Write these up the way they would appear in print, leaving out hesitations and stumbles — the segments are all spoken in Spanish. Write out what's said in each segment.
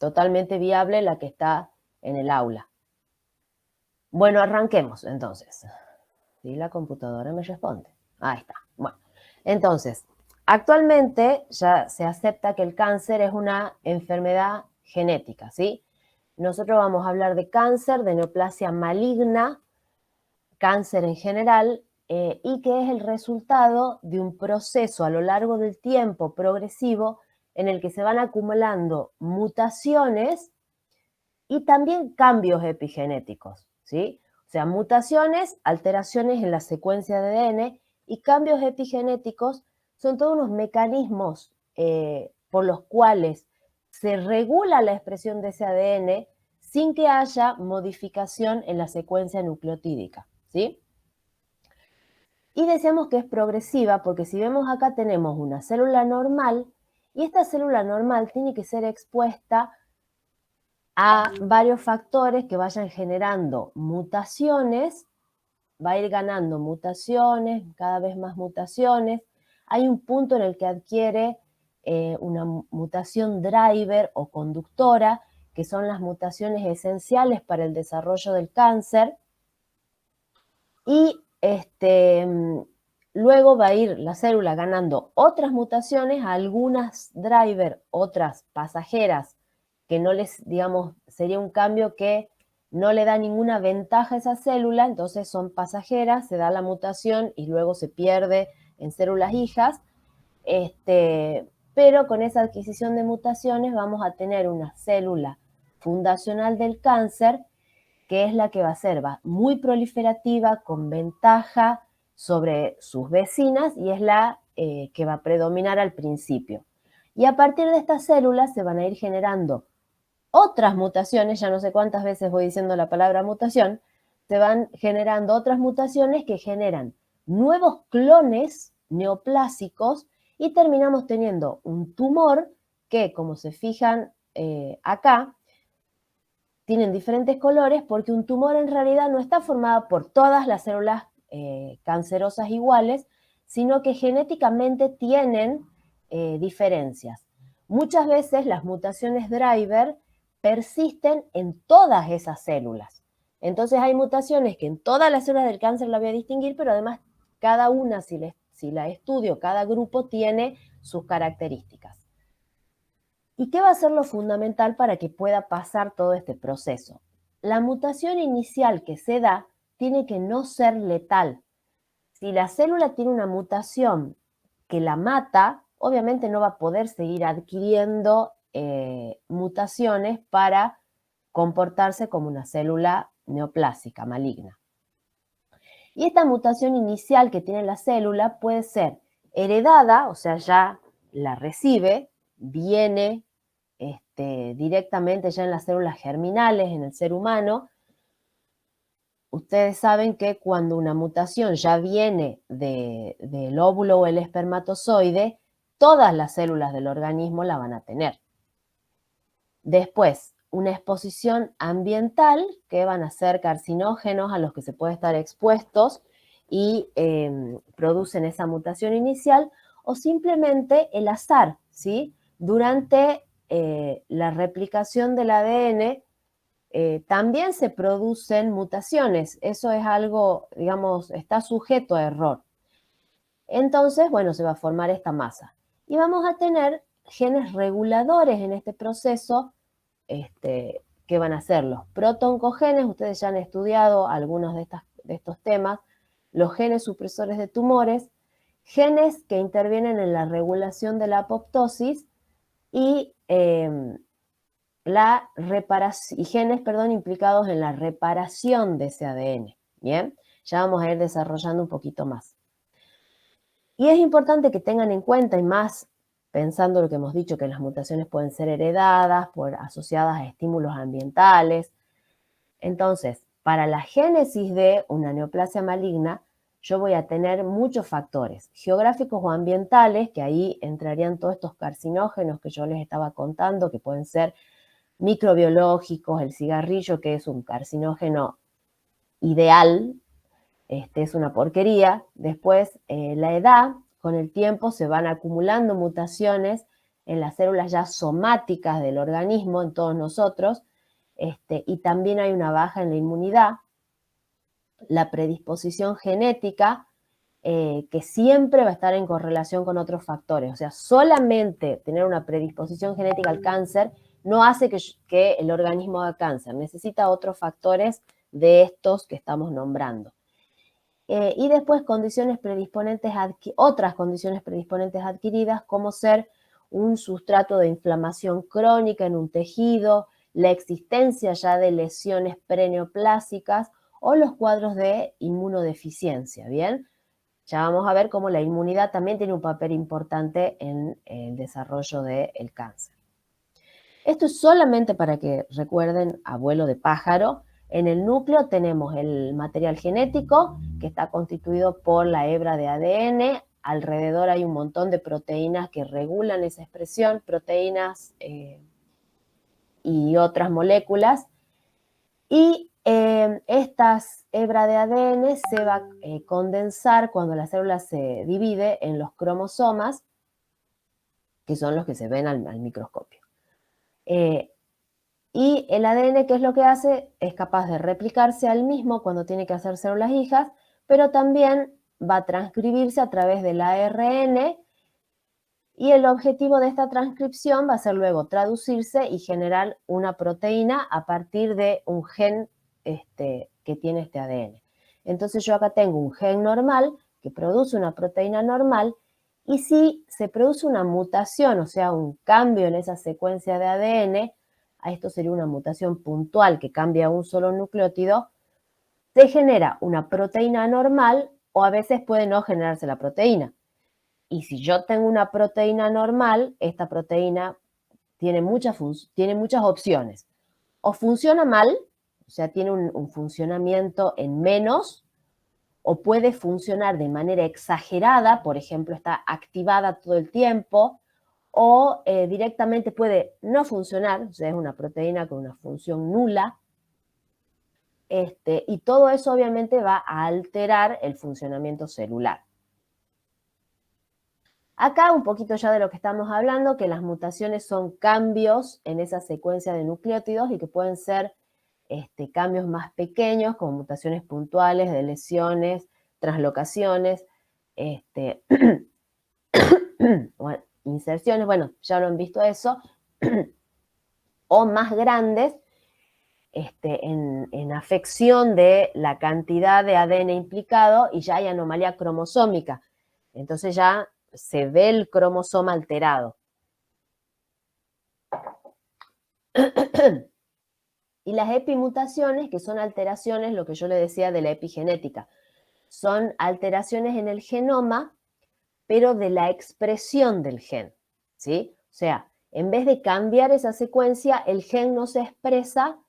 totalmente viable la que está en el aula. Bueno, arranquemos entonces. Sí, la computadora me responde. Ahí está. Bueno, entonces, actualmente ya se acepta que el cáncer es una enfermedad genética, ¿sí? Nosotros vamos a hablar de cáncer, de neoplasia maligna, cáncer en general, y que es el resultado de un proceso a lo largo del tiempo progresivo en el que se van acumulando mutaciones y también cambios epigenéticos, ¿sí? O sea, mutaciones, alteraciones en la secuencia de ADN y cambios epigenéticos son todos unos mecanismos por los cuales se regula la expresión de ese ADN sin que haya modificación en la secuencia nucleotídica, ¿sí? Y decíamos que es progresiva porque si vemos acá tenemos una célula normal y esta célula normal tiene que ser expuesta a varios factores que vayan generando mutaciones, va a ir ganando mutaciones, cada vez más mutaciones. Hay un punto en el que adquiere una mutación driver o conductora, que son las mutaciones esenciales para el desarrollo del cáncer. Y luego va a ir la célula ganando otras mutaciones, algunas driver, otras pasajeras, que no les, digamos, sería un cambio que no le da ninguna ventaja a esa célula, entonces son pasajeras, se da la mutación y luego se pierde en células hijas, pero con esa adquisición de mutaciones vamos a tener una célula fundacional del cáncer que es la que va a ser muy proliferativa, con ventaja sobre sus vecinas y es la que va a predominar al principio. Y a partir de estas células se van a ir generando otras mutaciones, ya no sé cuántas veces voy diciendo la palabra mutación, se van generando otras mutaciones que generan nuevos clones neoplásicos y terminamos teniendo un tumor que, como se fijan acá, tienen diferentes colores porque un tumor en realidad no está formado por todas las células cancerosas iguales, sino que genéticamente tienen diferencias. Muchas veces las mutaciones driver persisten en todas esas células. Entonces hay mutaciones que en todas las células del cáncer la voy a distinguir, pero además cada una, si la estudio, cada grupo tiene sus características. ¿Y qué va a ser lo fundamental para que pueda pasar todo este proceso? La mutación inicial que se da tiene que no ser letal. Si la célula tiene una mutación que la mata, obviamente no va a poder seguir adquiriendo mutaciones para comportarse como una célula neoplásica maligna. Y esta mutación inicial que tiene la célula puede ser heredada, o sea, ya la recibe, viene directamente ya en las células germinales, en el ser humano. Ustedes saben que cuando una mutación ya viene del óvulo o el espermatozoide, todas las células del organismo la van a tener. Después, una exposición ambiental, que van a ser carcinógenos a los que se puede estar expuestos y producen esa mutación inicial, o simplemente el azar, ¿sí? Durante la replicación del ADN también se producen mutaciones. Eso es algo, digamos, está sujeto a error. Entonces, bueno, se va a formar esta masa. Y vamos a tener genes reguladores en este proceso, que van a ser los protooncogenes. Ustedes ya han estudiado algunos de estos temas. Los genes supresores de tumores, genes que intervienen en la regulación de la apoptosis y genes, implicados en la reparación de ese ADN. Bien, ya vamos a ir desarrollando un poquito más. Y es importante que tengan en cuenta, y más pensando lo que hemos dicho, que las mutaciones pueden ser heredadas, asociadas a estímulos ambientales. Entonces, para la génesis de una neoplasia maligna, yo voy a tener muchos factores geográficos o ambientales, que ahí entrarían todos estos carcinógenos que yo les estaba contando, que pueden ser microbiológicos, el cigarrillo, que es un carcinógeno ideal, es una porquería. Después, la edad, con el tiempo se van acumulando mutaciones en las células ya somáticas del organismo, en todos nosotros, y también hay una baja en la inmunidad, la predisposición genética, que siempre va a estar en correlación con otros factores. O sea, solamente tener una predisposición genética al cáncer no hace que el organismo haga cáncer, necesita otros factores de estos que estamos nombrando. Y después otras condiciones predisponentes adquiridas, como ser un sustrato de inflamación crónica en un tejido, la existencia ya de lesiones preneoplásicas o los cuadros de inmunodeficiencia, ¿bien? Ya vamos a ver cómo la inmunidad también tiene un papel importante en el desarrollo del cáncer. Esto es solamente para que recuerden a vuelo de pájaro. En el núcleo tenemos el material genético, que está constituido por la hebra de ADN. Alrededor hay un montón de proteínas que regulan esa expresión, proteínas y otras moléculas. Y estas hebras de ADN se va a condensar cuando la célula se divide en los cromosomas, que son los que se ven al microscopio. Y el ADN, ¿qué es lo que hace? Es capaz de replicarse al mismo cuando tiene que hacer células hijas, pero también va a transcribirse a través del ARN, y el objetivo de esta transcripción va a ser luego traducirse y generar una proteína a partir de un gen que tiene este ADN. Entonces yo acá tengo un gen normal que produce una proteína normal, y si se produce una mutación, o sea, un cambio en esa secuencia de ADN, a esto sería una mutación puntual que cambia un solo nucleótido, se genera una proteína normal o a veces puede no generarse la proteína. Y si yo tengo una proteína normal, esta proteína tiene muchas opciones. O funciona mal, o sea, tiene un funcionamiento en menos, o puede funcionar de manera exagerada, por ejemplo, está activada todo el tiempo, o directamente puede no funcionar, o sea, es una proteína con una función nula, y todo eso obviamente va a alterar el funcionamiento celular. Acá un poquito ya de lo que estamos hablando, que las mutaciones son cambios en esa secuencia de nucleótidos y que pueden ser cambios más pequeños, como mutaciones puntuales de lesiones, translocaciones, bueno, inserciones, bueno, ya lo han visto eso, o más grandes, en afección de la cantidad de ADN implicado y ya hay anomalía cromosómica. Entonces ya se ve el cromosoma alterado. Y las epimutaciones, que son alteraciones, lo que yo le decía de la epigenética, son alteraciones en el genoma, pero de la expresión del gen, ¿sí? O sea, en vez de cambiar esa secuencia, el gen no se expresa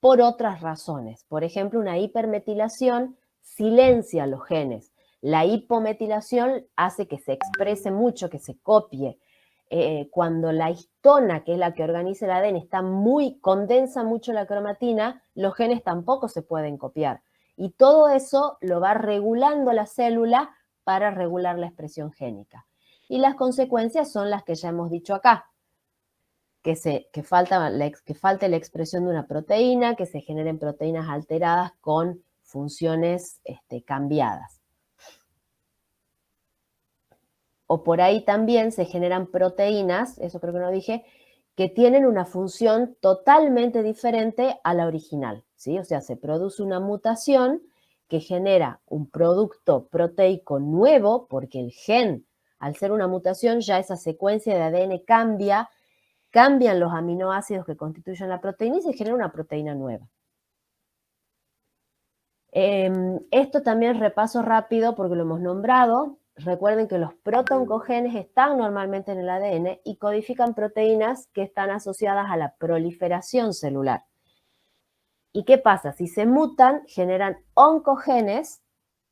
por otras razones. Por ejemplo, una hipermetilación silencia los genes. La hipometilación hace que se exprese mucho, que se copie. Cuando la histona, que es la que organiza el ADN, condensa mucho la cromatina, los genes tampoco se pueden copiar. Y todo eso lo va regulando la célula para regular la expresión génica. Y las consecuencias son las que ya hemos dicho acá. Que falte la expresión de una proteína, que se generen proteínas alteradas con funciones cambiadas. O por ahí también se generan proteínas, eso creo que no dije, que tienen una función totalmente diferente a la original, ¿sí? O sea, se produce una mutación que genera un producto proteico nuevo, porque el gen, al ser una mutación, ya esa secuencia de ADN cambian los aminoácidos que constituyen la proteína y se genera una proteína nueva. Esto también repaso rápido porque lo hemos nombrado. Recuerden que los protooncogenes están normalmente en el ADN y codifican proteínas que están asociadas a la proliferación celular. ¿Y qué pasa? Si se mutan, generan oncogenes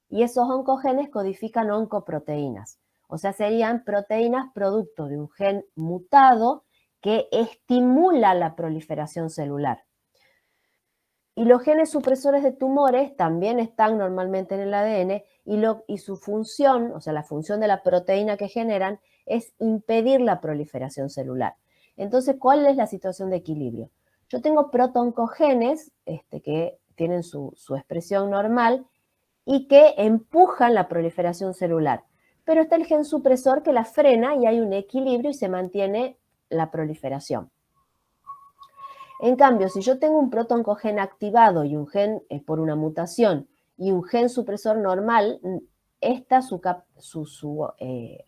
y esos oncogenes codifican oncoproteínas. O sea, serían proteínas producto de un gen mutado que estimula la proliferación celular. Y los genes supresores de tumores también están normalmente en el ADN y su función, o sea, la función de la proteína que generan, es impedir la proliferación celular. Entonces, ¿cuál es la situación de equilibrio? Yo tengo protoncogenes que tienen su expresión normal y que empujan la proliferación celular. Pero está el gen supresor que la frena y hay un equilibrio y se mantiene la proliferación. En cambio, si yo tengo un protoncogen activado y un gen por una mutación y un gen supresor normal, su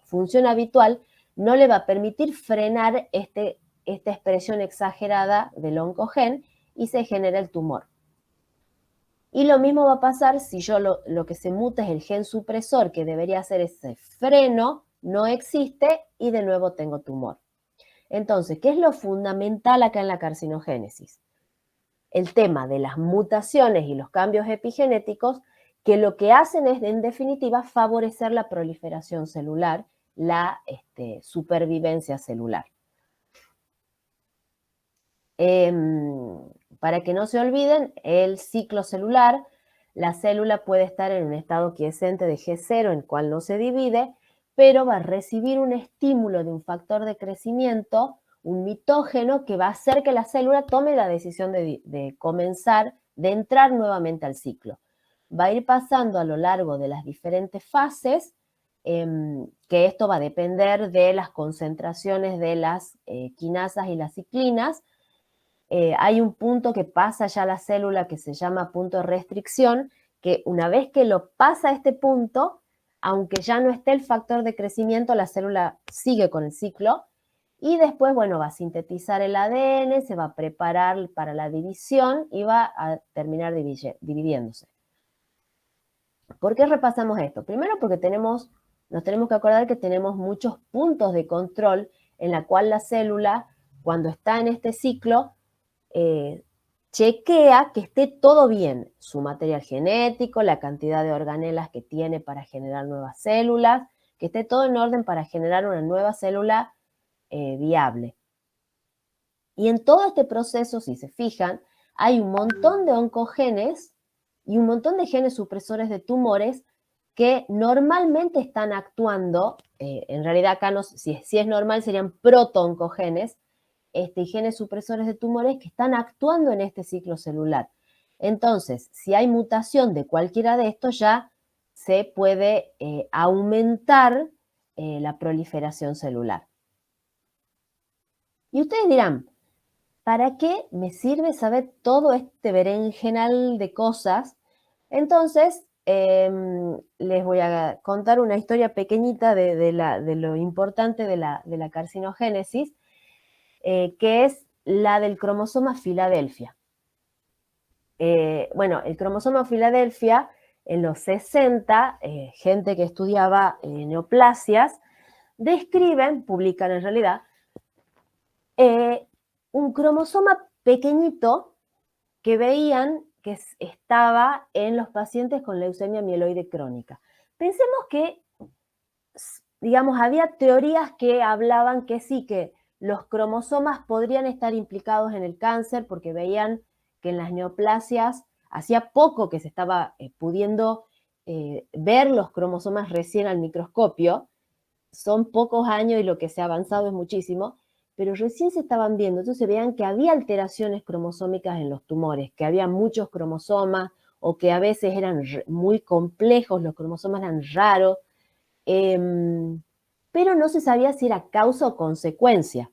función habitual no le va a permitir frenar esta expresión exagerada del oncogen y se genera el tumor. Y lo mismo va a pasar si yo lo que se muta es el gen supresor, que debería hacer ese freno, no existe y de nuevo tengo tumor. Entonces, ¿qué es lo fundamental acá en la carcinogénesis? El tema de las mutaciones y los cambios epigenéticos que lo que hacen es, en definitiva, favorecer la proliferación celular, la supervivencia celular. Para que no se olviden, el ciclo celular, la célula puede estar en un estado quiescente de G0, en el cual no se divide, pero va a recibir un estímulo de un factor de crecimiento, un mitógeno, que va a hacer que la célula tome la decisión de comenzar, de entrar nuevamente al ciclo. Va a ir pasando a lo largo de las diferentes fases, que esto va a depender de las concentraciones de las quinasas y las ciclinas. Hay un punto que pasa ya la célula que se llama punto de restricción, que una vez que lo pasa a este punto, aunque ya no esté el factor de crecimiento, la célula sigue con el ciclo y después, bueno, va a sintetizar el ADN, se va a preparar para la división y va a terminar dividiéndose. ¿Por qué repasamos esto? Primero porque nos tenemos que acordar que tenemos muchos puntos de control en la cual la célula, cuando está en este ciclo, chequea que esté todo bien, su material genético, la cantidad de organelas que tiene para generar nuevas células, que esté todo en orden para generar una nueva célula viable. Y en todo este proceso, si se fijan, hay un montón de oncogenes y un montón de genes supresores de tumores que normalmente están actuando, en realidad acá no, si es normal serían protooncogenes, y genes supresores de tumores que están actuando en este ciclo celular. Entonces, si hay mutación de cualquiera de estos, ya se puede aumentar la proliferación celular. Y ustedes dirán, ¿para qué me sirve saber todo este berenjenal de cosas? Entonces, les voy a contar una historia pequeñita de lo importante de la carcinogénesis, que es la del cromosoma Filadelfia. Bueno, el cromosoma Filadelfia, en los 60, gente que estudiaba neoplasias, publican en realidad, un cromosoma pequeñito que veían que estaba en los pacientes con leucemia mieloide crónica. Pensemos que, digamos, había teorías que hablaban que sí, que los cromosomas podrían estar implicados en el cáncer porque veían que en las neoplasias hacía poco que se estaba pudiendo ver los cromosomas recién al microscopio. Son pocos años y lo que se ha avanzado es muchísimo, pero recién se estaban viendo. Entonces veían que había alteraciones cromosómicas en los tumores, que había muchos cromosomas o que a veces eran muy complejos, los cromosomas eran raros, pero no se sabía si era causa o consecuencia.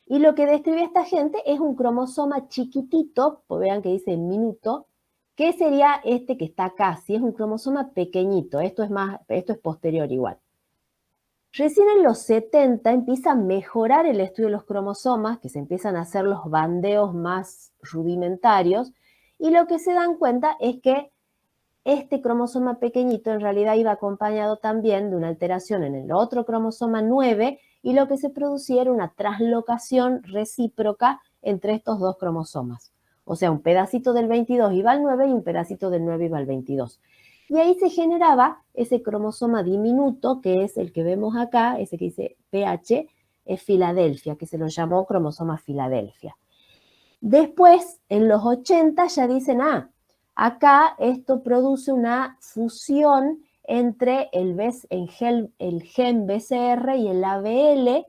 Y lo que describe esta gente es un cromosoma chiquitito, pues vean que dice minuto, que sería este que está acá, si es un cromosoma pequeñito, esto es posterior igual. Recién en los 70 empieza a mejorar el estudio de los cromosomas, que se empiezan a hacer los bandeos más rudimentarios, y lo que se dan cuenta es que este cromosoma pequeñito en realidad iba acompañado también de una alteración en el otro cromosoma 9 y lo que se producía era una traslocación recíproca entre estos dos cromosomas. O sea, un pedacito del 22 iba al 9 y un pedacito del 9 iba al 22. Y ahí se generaba ese cromosoma diminuto, que es el que vemos acá, ese que dice PH, es Filadelfia, que se lo llamó cromosoma Filadelfia. Después, en los 80 ya dicen, acá esto produce una fusión entre el gen BCR y el ABL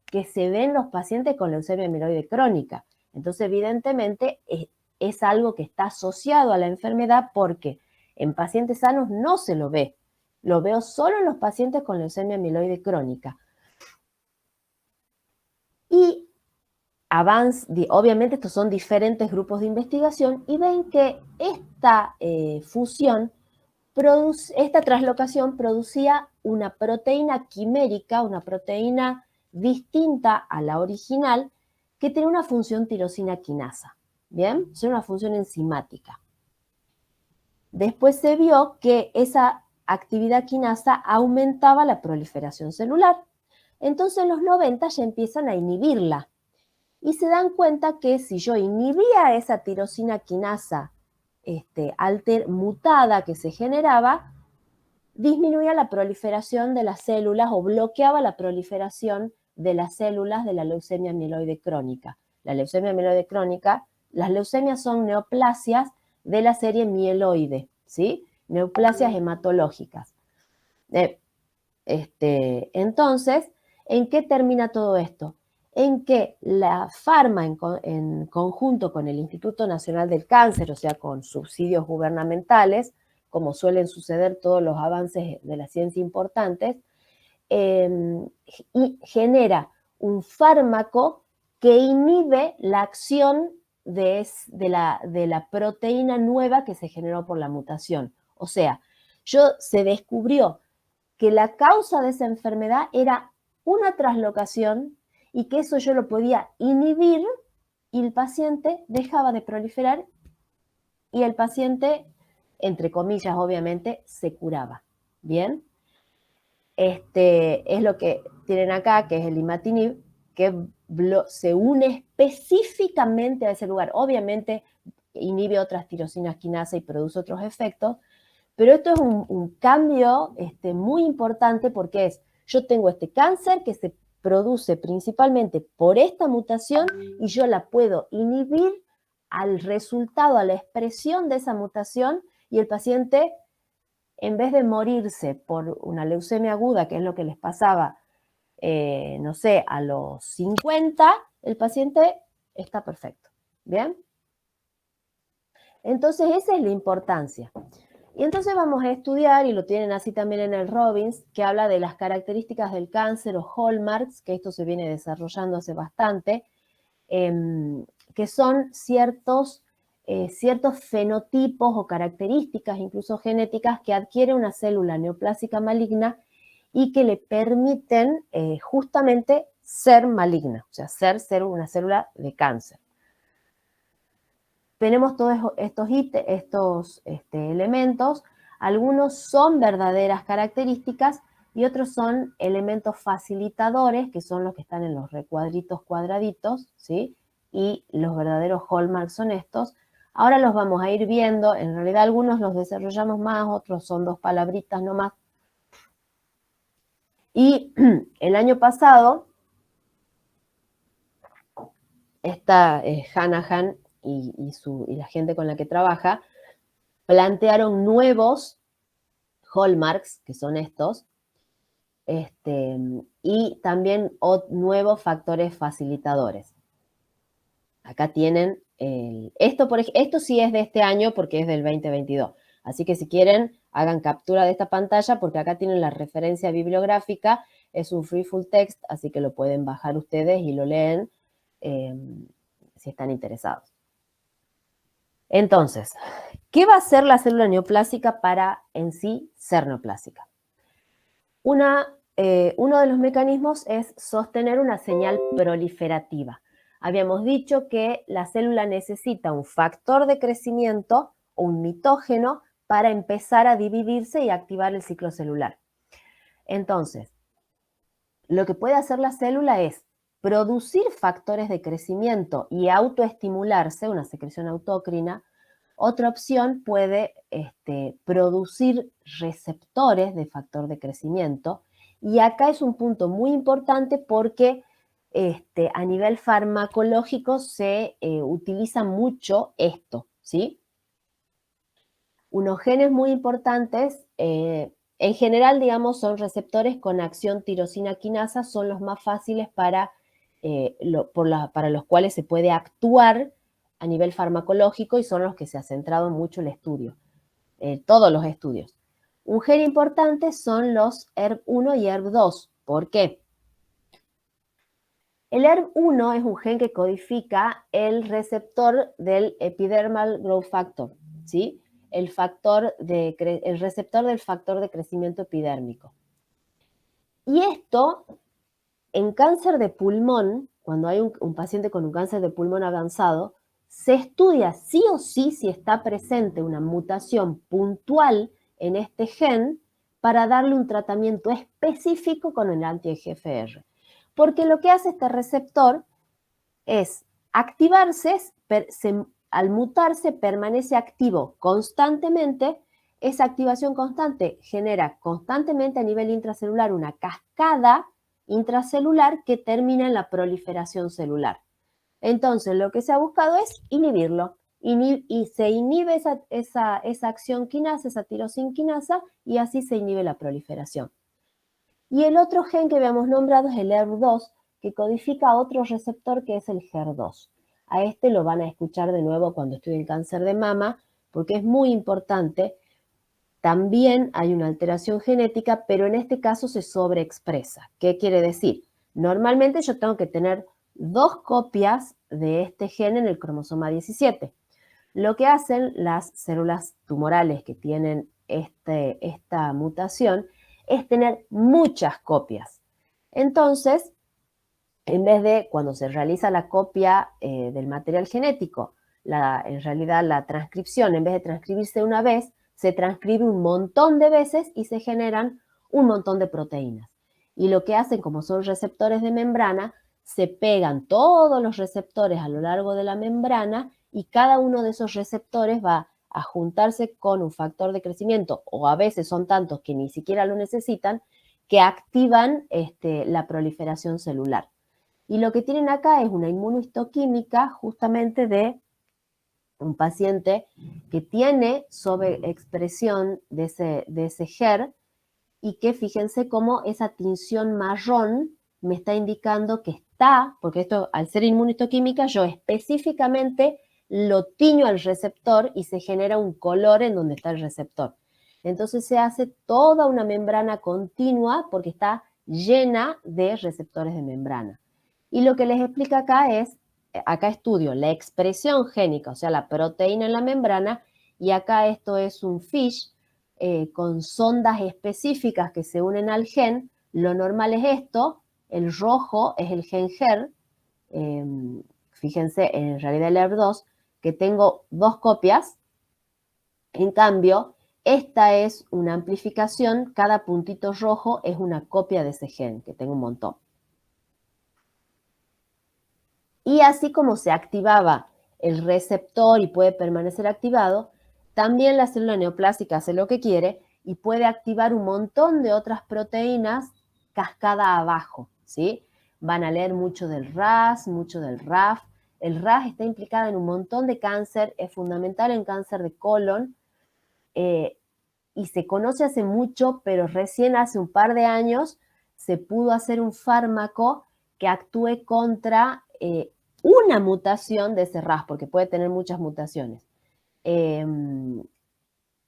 que se ve en los pacientes con leucemia amiloide crónica. Entonces, evidentemente, es algo que está asociado a la enfermedad porque en pacientes sanos no se lo ve. Lo veo solo en los pacientes con leucemia amiloide crónica. Y obviamente estos son diferentes grupos de investigación y ven que esta fusión, esta translocación producía una proteína quimérica, una proteína distinta a la original, que tiene una función tirosina quinasa, ¿bien? Es una función enzimática. Después se vio que esa actividad quinasa aumentaba la proliferación celular. Entonces en los 90 ya empiezan a inhibirla y se dan cuenta que si yo inhibía esa tirosina quinasa mutada que se generaba, disminuía la proliferación de las células o bloqueaba la proliferación de las células de la leucemia amiloide crónica. La leucemia amiloide crónica, las leucemias son neoplasias de la serie mieloide, ¿sí? Neoplasias hematológicas. Entonces, ¿en qué termina todo esto? En que la Pharma, en conjunto con el Instituto Nacional del Cáncer, o sea, con subsidios gubernamentales, como suelen suceder todos los avances de la ciencia importantes, y genera un fármaco que inhibe la acción de la proteína nueva que se generó por la mutación. O sea, se descubrió que la causa de esa enfermedad era una translocación y que eso yo lo podía inhibir y el paciente dejaba de proliferar y el paciente, entre comillas obviamente, se curaba. ¿Bien? Es lo que tienen acá, que es el imatinib, que se une específicamente a ese lugar. Obviamente inhibe otras tirosinas quinasa y produce otros efectos, pero esto es un cambio muy importante porque yo tengo este cáncer que se produce principalmente por esta mutación y yo la puedo inhibir al resultado, a la expresión de esa mutación y el paciente, en vez de morirse por una leucemia aguda, que es lo que les pasaba, no sé, a los 50, el paciente está perfecto. ¿Bien? Entonces esa es la importancia. Y entonces vamos a estudiar, y lo tienen así también en el Robbins, que habla de las características del cáncer o hallmarks, que esto se viene desarrollando hace bastante, que son ciertos fenotipos o características, incluso genéticas, que adquiere una célula neoplásica maligna y que le permiten justamente ser maligna, o sea, ser una célula de cáncer. Tenemos todos estos elementos, algunos son verdaderas características y otros son elementos facilitadores, que son los que están en los recuadritos cuadraditos, ¿sí? Y los verdaderos hallmarks son estos. Ahora los vamos a ir viendo, en realidad algunos los desarrollamos más, otros son 2 palabritas nomás. Y el año pasado, esta Hanahan y la gente con la que trabaja, plantearon nuevos hallmarks, que son estos, y también nuevos factores facilitadores. Acá tienen esto sí es de este año porque es del 2022. Así que si quieren, hagan captura de esta pantalla porque acá tienen la referencia bibliográfica. Es un free full text, así que lo pueden bajar ustedes y lo leen si están interesados. Entonces, ¿qué va a hacer la célula neoplásica para en sí ser neoplásica? Uno de los mecanismos es sostener una señal proliferativa. Habíamos dicho que la célula necesita un factor de crecimiento o un mitógeno para empezar a dividirse y activar el ciclo celular. Entonces, lo que puede hacer la célula es producir factores de crecimiento y autoestimularse, una secreción autócrina. Otra opción puede producir receptores de factor de crecimiento. Y acá es un punto muy importante porque a nivel farmacológico se utiliza mucho esto, ¿sí? Unos genes muy importantes En general, digamos, son receptores con acción tirosina quinasa, son los más fáciles para los cuales se puede actuar a nivel farmacológico y son los que se ha centrado mucho el estudio, todos los estudios. Un gen importante son los ERB1 y ERB2. ¿Por qué? El ERB1 es un gen que codifica el receptor del epidermal growth factor, ¿sí? El receptor del factor de crecimiento epidérmico. Y esto, en cáncer de pulmón, cuando hay un paciente con un cáncer de pulmón avanzado, se estudia sí o sí si está presente una mutación puntual en este gen para darle un tratamiento específico con el anti-EGFR. Porque lo que hace este receptor es activarse, al mutarse permanece activo constantemente. Esa activación constante genera constantemente a nivel intracelular una cascada intracelular que termina en la proliferación celular. Entonces, lo que se ha buscado es inhibirlo. Y se inhibe esa acción quinasa, esa tirosin quinasa, y así se inhibe la proliferación. Y el otro gen que habíamos nombrado es el ERB2, que codifica otro receptor que es el HER2. A este lo van a escuchar de nuevo cuando estudien cáncer de mama, porque es muy importante. También hay una alteración genética, pero en este caso se sobreexpresa. ¿Qué quiere decir? Normalmente yo tengo que tener 2 copias de este gen en el cromosoma 17. Lo que hacen las células tumorales que tienen esta mutación es tener muchas copias. Entonces, en vez de cuando se realiza la copia del material genético, en realidad la transcripción, en vez de transcribirse una vez, se transcribe un montón de veces y se generan un montón de proteínas. Y lo que hacen, como son receptores de membrana, se pegan todos los receptores a lo largo de la membrana y cada uno de esos receptores va a juntarse con un factor de crecimiento, o a veces son tantos que ni siquiera lo necesitan, que activan la proliferación celular. Y lo que tienen acá es una inmunohistoquímica justamente de un paciente que tiene sobreexpresión de ese HER y que fíjense cómo esa tinción marrón me está indicando que está, porque esto al ser inmunohistoquímica yo específicamente lo tiño al receptor y se genera un color en donde está el receptor. Entonces se hace toda una membrana continua porque está llena de receptores de membrana. Y lo que les explica acá estudio la expresión génica, o sea, la proteína en la membrana, y acá esto es un FISH con sondas específicas que se unen al gen. Lo normal es esto, el rojo es el gen HER, fíjense, en realidad el ERB2, que tengo 2 copias, en cambio, esta es una amplificación, cada puntito rojo es una copia de ese gen, que tengo un montón. Y así como se activaba el receptor y puede permanecer activado, también la célula neoplástica hace lo que quiere y puede activar un montón de otras proteínas cascada abajo, ¿sí? Van a leer mucho del RAS, mucho del RAF. El RAS está implicado en un montón de cáncer, es fundamental en cáncer de colon y se conoce hace mucho, pero recién hace un par de años se pudo hacer un fármaco que actúe contra una mutación de ese RAS, porque puede tener muchas mutaciones.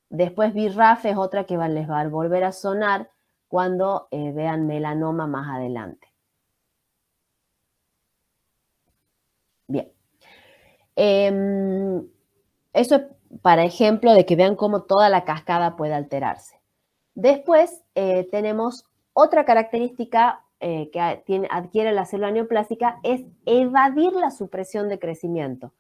Después BRAF es otra que les va a volver a sonar cuando vean melanoma más adelante. Bien. Eso es para ejemplo de que vean cómo toda la cascada puede alterarse. Después tenemos otra característica que adquiere la célula neoplástica, es evadir la supresión de crecimiento.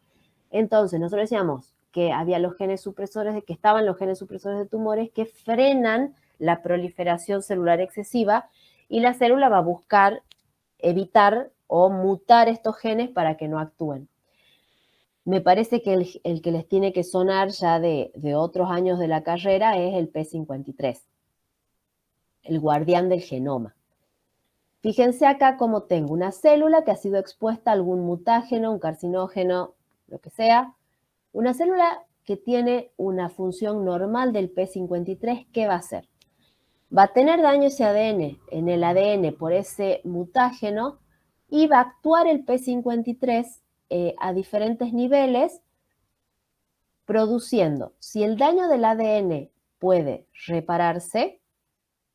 Entonces, nosotros decíamos que había los genes supresores, que estaban los genes supresores de tumores que frenan la proliferación celular excesiva y la célula va a buscar evitar o mutar estos genes para que no actúen. Me parece que el que les tiene que sonar ya de otros años de la carrera es el P53, el guardián del genoma. Fíjense acá cómo tengo una célula que ha sido expuesta a algún mutágeno, un carcinógeno, lo que sea. Una célula que tiene una función normal del P53, ¿qué va a hacer? Va a tener daño ese ADN en el ADN por ese mutágeno y va a actuar el P53 a diferentes niveles, produciendo, si el daño del ADN puede repararse,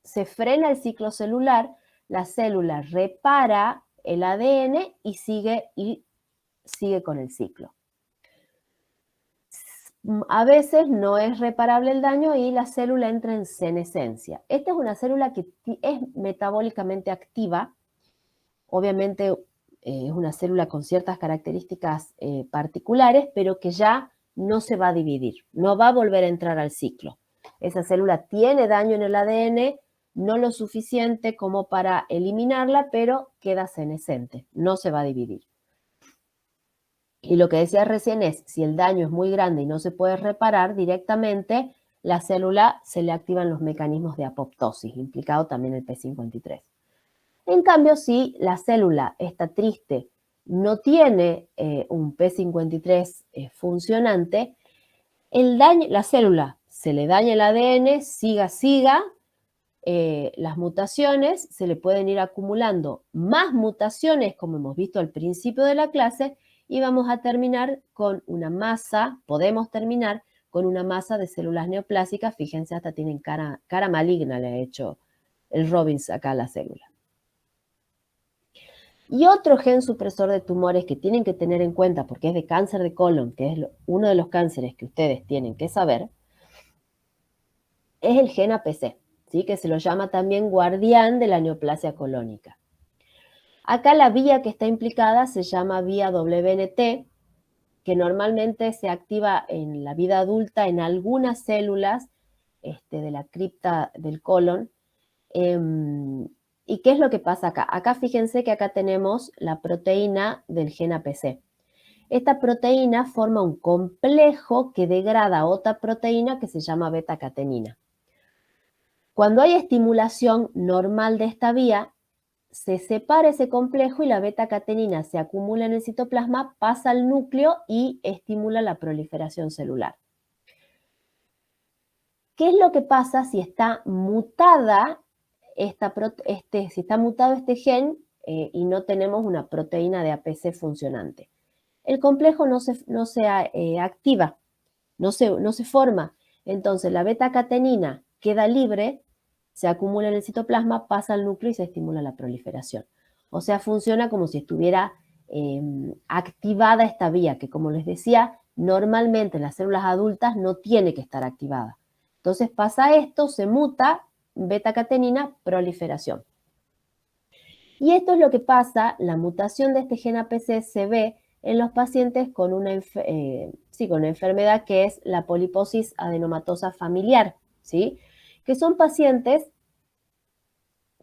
se frena el ciclo celular, la célula repara el ADN y sigue con el ciclo. A veces no es reparable el daño y la célula entra en senescencia. Esta es una célula que es metabólicamente activa. Obviamente es una célula con ciertas características particulares, pero que ya no se va a dividir, no va a volver a entrar al ciclo. Esa célula tiene daño en el ADN, no lo suficiente como para eliminarla, pero queda senescente, no se va a dividir. Y lo que decía recién es, si el daño es muy grande y no se puede reparar directamente, la célula se le activan los mecanismos de apoptosis, implicado también el P53. En cambio, si la célula está triste, no tiene un P53 funcionante, la célula se le daña el ADN, siga, las mutaciones, se le pueden ir acumulando más mutaciones, como hemos visto al principio de la clase, y vamos a terminar con una masa, podemos terminar con una masa de células neoplásicas. Fíjense, hasta tienen cara maligna, le ha hecho el Robbins acá a la célula. Y otro gen supresor de tumores que tienen que tener en cuenta, porque es de cáncer de colon, que es uno de los cánceres que ustedes tienen que saber, es el gen APC, ¿sí? Que se lo llama también guardián de la neoplasia colónica. Acá la vía que está implicada se llama vía WNT, que normalmente se activa en la vida adulta en algunas células de la cripta del colon. ¿Y qué es lo que pasa acá? Acá fíjense que acá tenemos la proteína del gen APC. Esta proteína forma un complejo que degrada otra proteína que se llama beta-catenina. Cuando hay estimulación normal de esta vía, se separa ese complejo y la beta-catenina se acumula en el citoplasma, pasa al núcleo y estimula la proliferación celular. ¿Qué es lo que pasa si está mutada si está mutado este gen y no tenemos una proteína de APC funcionante? El complejo no se activa, no se forma. Entonces la beta-catenina queda libre, se acumula en el citoplasma, pasa al núcleo y se estimula la proliferación. O sea, funciona como si estuviera activada esta vía, que como les decía, normalmente en las células adultas no tiene que estar activada. Entonces pasa esto, se muta, beta-catenina, proliferación. Y esto es lo que pasa, la mutación de este gen APC se ve en los pacientes con una enfermedad que es la poliposis adenomatosa familiar, ¿sí? Que son pacientes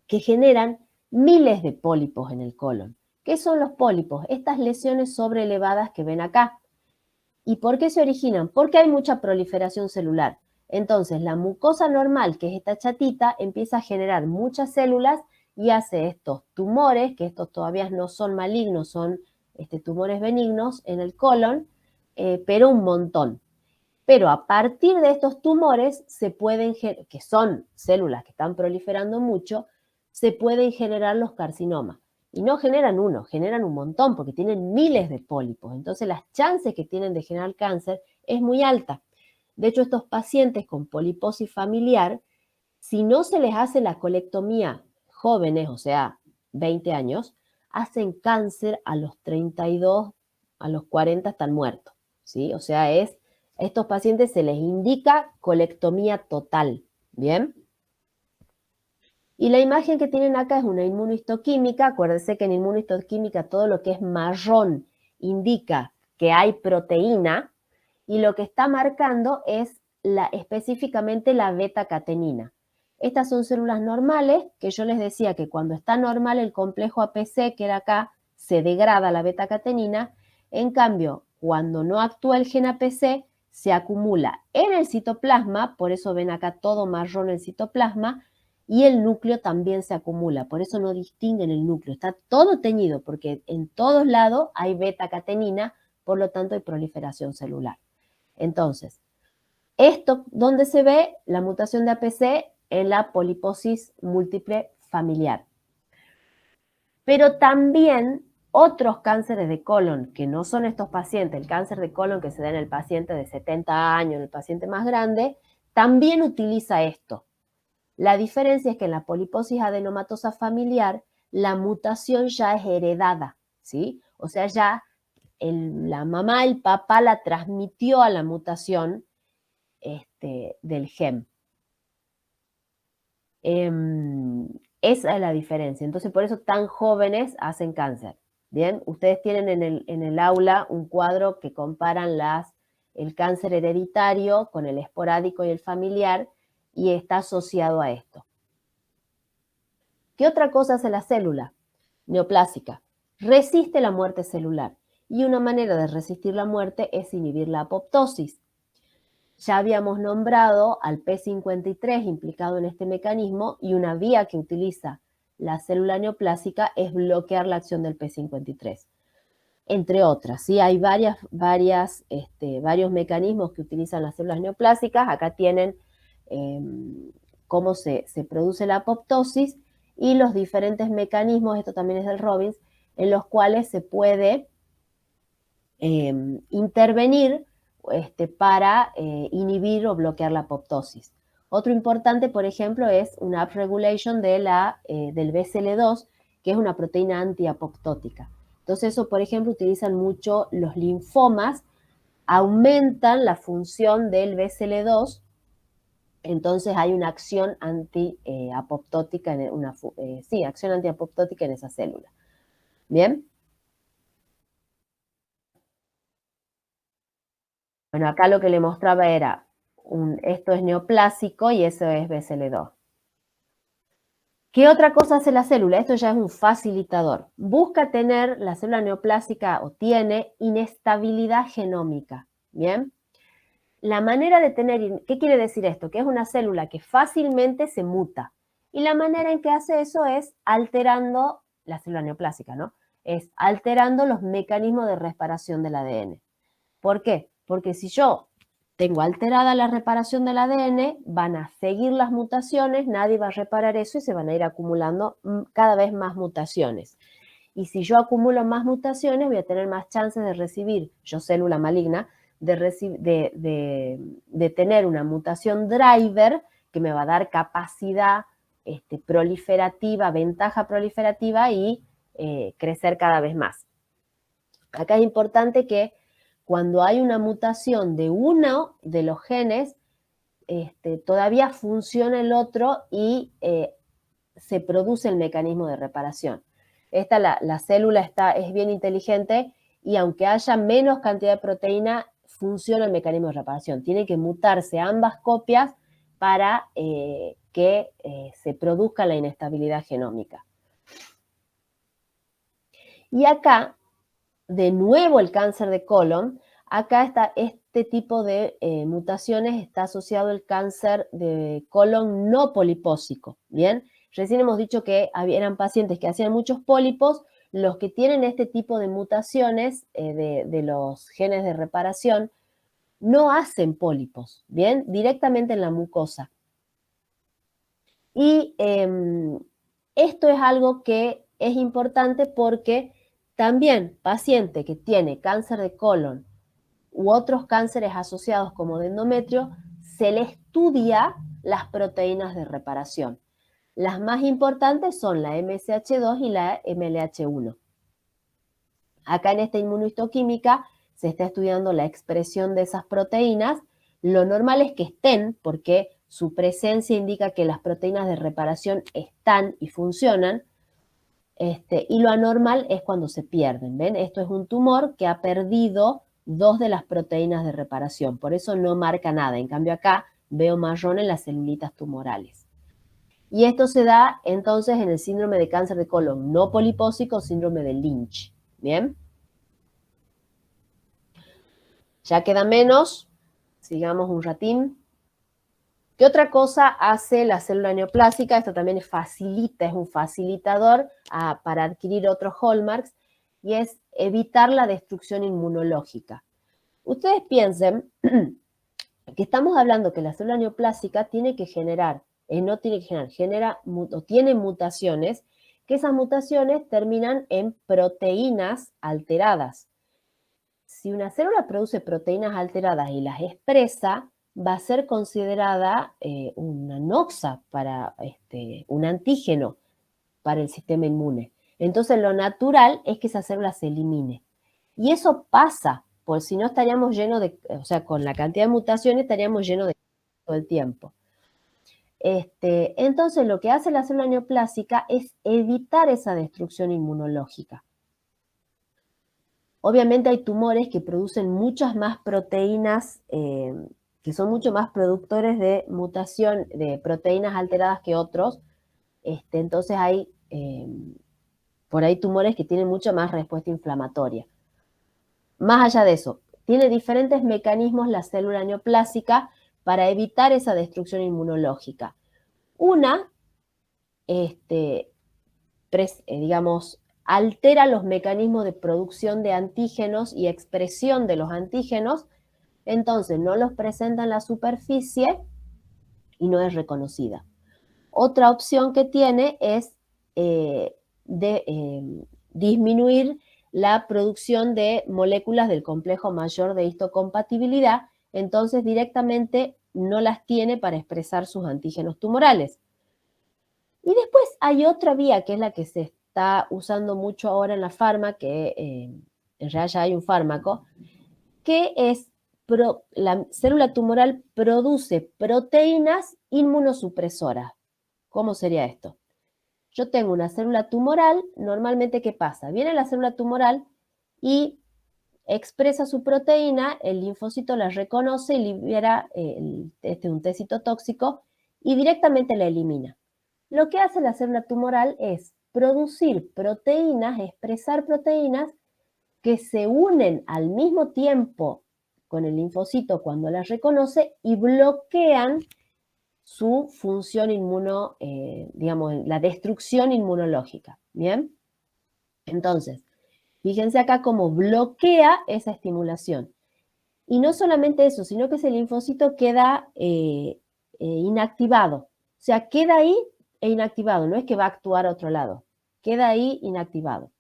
que generan miles de pólipos en el colon. ¿Qué son los pólipos? Estas lesiones sobreelevadas que ven acá. ¿Y por qué se originan? Porque hay mucha proliferación celular. Entonces, la mucosa normal, que es esta chatita, empieza a generar muchas células y hace estos tumores, que estos todavía no son malignos, son tumores benignos en el colon, pero un montón. Pero a partir de estos tumores que son células que están proliferando mucho, se pueden generar los carcinomas. Y no generan uno, generan un montón porque tienen miles de pólipos. Entonces las chances que tienen de generar cáncer es muy alta. De hecho, estos pacientes con poliposis familiar, si no se les hace la colectomía jóvenes, o sea, 20 años, hacen cáncer a los 32, a los 40 están muertos, ¿sí? O sea, a estos pacientes se les indica colectomía total, ¿bien? Y la imagen que tienen acá es una inmunohistoquímica. Acuérdense que en inmunohistoquímica todo lo que es marrón indica que hay proteína y lo que está marcando es específicamente la beta-catenina. Estas son células normales que yo les decía que cuando está normal el complejo APC, que era acá, se degrada la beta-catenina. En cambio, cuando no actúa el gen APC, se acumula en el citoplasma, por eso ven acá todo marrón el citoplasma, y el núcleo también se acumula, por eso no distinguen el núcleo, está todo teñido porque en todos lados hay beta-catenina, por lo tanto hay proliferación celular. Entonces, esto donde se ve la mutación de APC en la poliposis múltiple familiar. Pero también otros cánceres de colon, que no son estos pacientes, el cáncer de colon que se da en el paciente de 70 años, en el paciente más grande, también utiliza esto. La diferencia es que en la poliposis adenomatosa familiar, la mutación ya es heredada, ¿sí? O sea, ya la mamá, el papá la transmitió a la mutación del gen. Esa es la diferencia. Entonces, por eso tan jóvenes hacen cáncer. Bien, ustedes tienen en el aula un cuadro que comparan el cáncer hereditario con el esporádico y el familiar y está asociado a esto. ¿Qué otra cosa hace la célula neoplásica? Resiste la muerte celular y una manera de resistir la muerte es inhibir la apoptosis. Ya habíamos nombrado al P53 implicado en este mecanismo y una vía que utiliza la célula neoplásica es bloquear la acción del P53. Entre otras, ¿sí? Hay varios mecanismos que utilizan las células neoplásicas. Acá tienen cómo se produce la apoptosis y los diferentes mecanismos, esto también es del Robbins, en los cuales se puede intervenir para inhibir o bloquear la apoptosis. Otro importante, por ejemplo, es una upregulation del BCL2, que es una proteína antiapoptótica. Entonces, eso, por ejemplo, utilizan mucho los linfomas, aumentan la función del BCL2, entonces hay una acción antiapoptótica, acción antiapoptótica en esa célula. ¿Bien? Bueno, acá lo que le mostraba era, esto es neoplásico y eso es BCL2. ¿Qué otra cosa hace la célula? Esto ya es un facilitador. Busca tener, la célula neoplásica o tiene inestabilidad genómica. ¿Bien? La manera de tener, ¿qué quiere decir esto? Que es una célula que fácilmente se muta. Y la manera en que hace eso es alterando, la célula neoplásica, ¿no? Es alterando los mecanismos de reparación del ADN. ¿Por qué? Porque si yo tengo alterada la reparación del ADN, van a seguir las mutaciones, nadie va a reparar eso y se van a ir acumulando cada vez más mutaciones. Y si yo acumulo más mutaciones, voy a tener más chances de recibir, yo célula maligna, de tener una mutación driver que me va a dar capacidad proliferativa, ventaja proliferativa y crecer cada vez más. Acá es importante que cuando hay una mutación de uno de los genes, todavía funciona el otro y se produce el mecanismo de reparación. La célula es bien inteligente y aunque haya menos cantidad de proteína, funciona el mecanismo de reparación. Tiene que mutarse ambas copias para que se produzca la inestabilidad genómica. Y acá, de nuevo el cáncer de colon, acá está este tipo de mutaciones, está asociado el cáncer de colon no polipósico, ¿bien? Recién hemos dicho que eran pacientes que hacían muchos pólipos, los que tienen este tipo de mutaciones de los genes de reparación no hacen pólipos, ¿bien? Directamente en la mucosa. Y esto es algo que es importante porque también paciente que tiene cáncer de colon u otros cánceres asociados como de endometrio, se le estudia las proteínas de reparación. Las más importantes son la MSH2 y la MLH1. Acá en esta inmunohistoquímica se está estudiando la expresión de esas proteínas. Lo normal es que estén, porque su presencia indica que las proteínas de reparación están y funcionan, y lo anormal es cuando se pierden. ¿Ven? Esto es un tumor que ha perdido 2 de las proteínas de reparación, por eso no marca nada. En cambio acá veo marrón en las celulitas tumorales. Y esto se da entonces en el síndrome de cáncer de colon no polipósico, síndrome de Lynch. ¿Bien? Ya queda menos, sigamos un ratín. ¿Qué otra cosa hace la célula neoplásica? Esto también es un facilitador para adquirir otros hallmarks, y es evitar la destrucción inmunológica. Ustedes piensen que estamos hablando que la célula neoplásica tiene que generar no tiene que generar, o tiene mutaciones, que esas mutaciones terminan en proteínas alteradas. Si una célula produce proteínas alteradas y las expresa, va a ser considerada una noxa para un antígeno para el sistema inmune. Entonces lo natural es que esa célula se elimine. Y eso pasa, por si no estaríamos llenos de, o sea, con la cantidad de mutaciones estaríamos llenos de todo el tiempo. Entonces lo que hace la célula neoplásica es evitar esa destrucción inmunológica. Obviamente hay tumores que producen muchas más proteínas, que son mucho más productores de mutación de proteínas alteradas que otros. Entonces hay por ahí tumores que tienen mucha más respuesta inflamatoria. Más allá de eso, tiene diferentes mecanismos la célula neoplásica para evitar esa destrucción inmunológica. Una, digamos, altera los mecanismos de producción de antígenos y expresión de los antígenos, entonces no los presenta en la superficie y no es reconocida. Otra opción que tiene es disminuir la producción de moléculas del complejo mayor de histocompatibilidad, entonces directamente no las tiene para expresar sus antígenos tumorales. Y después hay otra vía, que es la que se está usando mucho ahora en la farma, que en realidad ya hay un fármaco, que es la célula tumoral produce proteínas inmunosupresoras. ¿Cómo sería esto? Yo tengo una célula tumoral, normalmente, ¿qué pasa? Viene la célula tumoral y expresa su proteína, el linfocito la reconoce y libera un T citotóxico y directamente la elimina. Lo que hace la célula tumoral es producir proteínas, expresar proteínas que se unen al mismo tiempo con el linfocito cuando las reconoce y bloquean su función digamos, la destrucción inmunológica. ¿Bien? Entonces, fíjense acá cómo bloquea esa estimulación. Y no solamente eso, sino que ese linfocito queda inactivado. O sea, queda ahí e inactivado, no es que va a actuar a otro lado, queda ahí inactivado.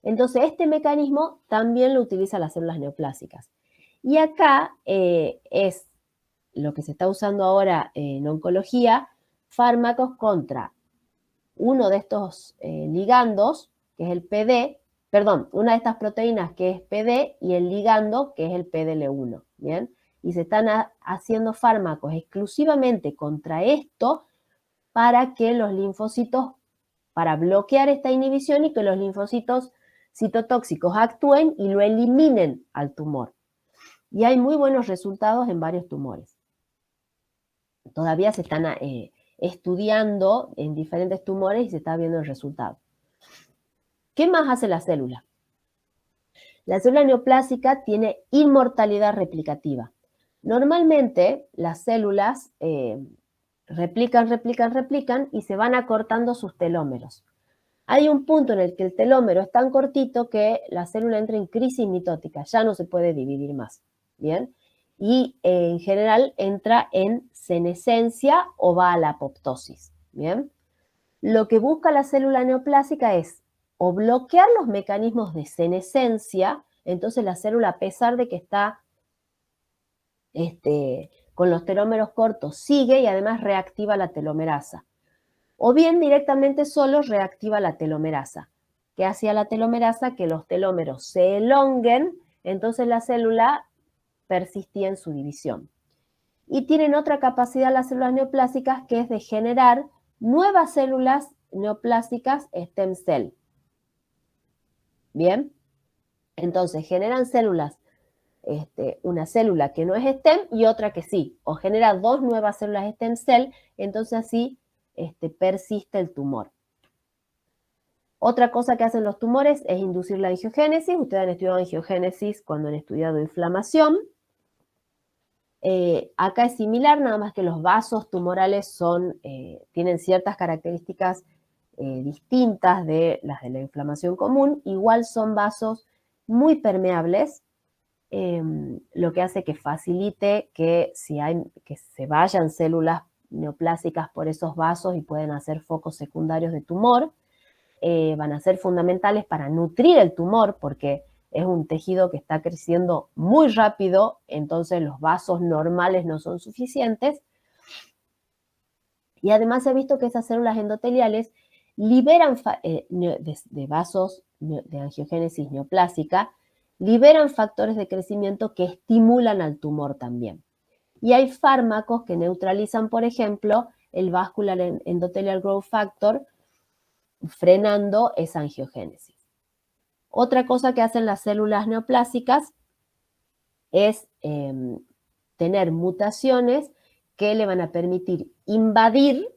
Entonces, este mecanismo también lo utilizan las células neoplásicas. Y acá es lo que se está usando ahora en oncología, fármacos contra uno de estos ligandos, que es el PD, perdón, una de estas proteínas que es PD y el ligando que es el PDL1, ¿bien? Y se están haciendo fármacos exclusivamente contra esto para que los linfocitos, para bloquear esta inhibición y que los linfocitos citotóxicos actúen y lo eliminen al tumor. Y hay muy buenos resultados en varios tumores. Todavía se están estudiando en diferentes tumores y se está viendo el resultado. ¿Qué más hace la célula? La célula neoplásica tiene inmortalidad replicativa. Normalmente las células replican y se van acortando sus telómeros. Hay un punto en el que el telómero es tan cortito que la célula entra en crisis mitótica, ya no se puede dividir más, ¿bien? Y en general entra en senescencia o va a la apoptosis, ¿bien? Lo que busca la célula neoplásica es o bloquear los mecanismos de senescencia, entonces la célula, a pesar de que está con los telómeros cortos, sigue y además reactiva la telomerasa. O bien directamente solo reactiva la telomerasa. ¿Qué hacía la telomerasa? Que los telómeros se elonguen, entonces la célula persistía en su división. Y tienen otra capacidad las células neoplásicas, que es de generar nuevas células neoplásicas stem cell. ¿Bien? Entonces generan células, una célula que no es stem y otra que sí, o genera dos nuevas células stem cell, entonces así persiste el tumor. Otra cosa que hacen los tumores es inducir la angiogénesis. Ustedes han estudiado angiogénesis cuando han estudiado inflamación. Acá es similar, nada más que los vasos tumorales tienen ciertas características distintas de las de la inflamación común. Igual son vasos muy permeables, lo que hace que facilite que se vayan células neoplásicas por esos vasos y pueden hacer focos secundarios de tumor. Van a ser fundamentales para nutrir el tumor porque es un tejido que está creciendo muy rápido, entonces los vasos normales no son suficientes. Y además se ha visto que esas células endoteliales liberan de vasos de angiogénesis neoplásica, liberan factores de crecimiento que estimulan al tumor también. Y hay fármacos que neutralizan, por ejemplo, el Vascular Endothelial Growth Factor, frenando esa angiogénesis. Otra cosa que hacen las células neoplásicas es tener mutaciones que le van a permitir invadir